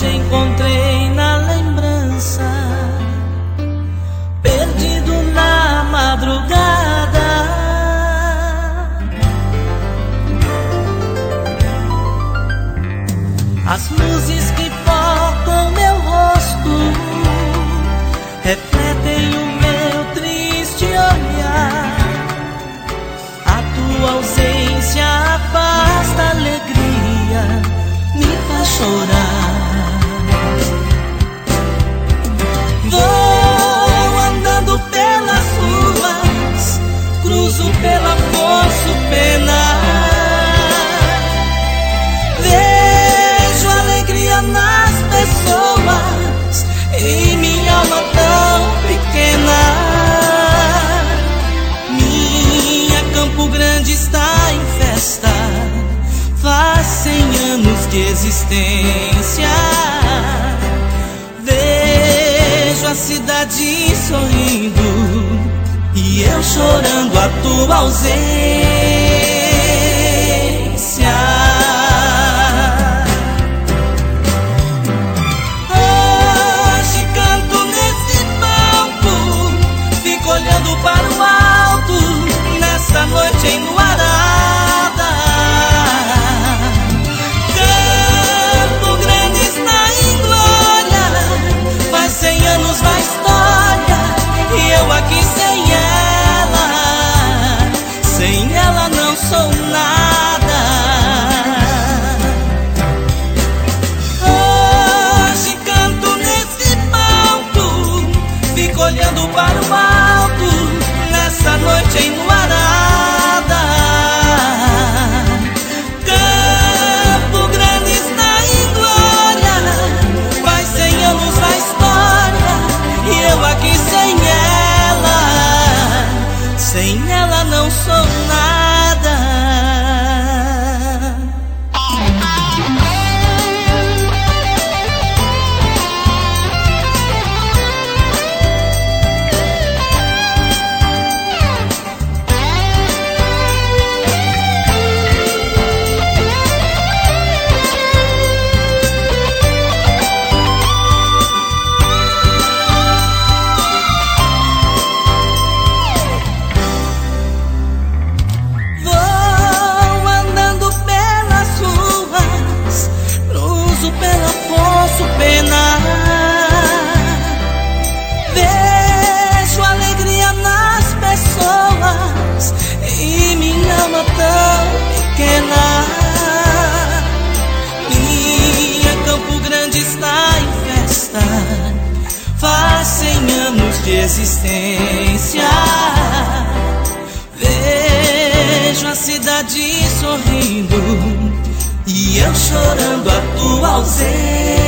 te encontrei na lembrança, perdido na madrugada. As luzes que focam meu rosto refletem o meu triste olhar. A tua ausência afasta a alegria, me faz chorar. Vou andando pelas ruas, cruzo pela Afonso Pena, vejo alegria nas pessoas e minha alma tão pequena. Minha Campo Grande está em festa, faz 100 anos de existência. Vejo a cidade sorrindo e eu chorando a tua ausência. Hoje canto nesse palco, fico olhando para o alto nessa noite enluarada. Campo Grande está em glória, faz 100 anos da história e eu aqui sem ela não sou nada. Hoje canto nesse palco, fico olhando para o alto nessa noite enluarada. Campo Grande está em glória, faz 100 anos da história e eu aqui sem ela não sou nada. Pela Afonso Pena, vejo alegria nas pessoas e minha alma tão pequena. Minha Campo Grande está em festa, faz 100 anos de existência. Vejo a cidade sorrindo e eu chorando a tua ausência.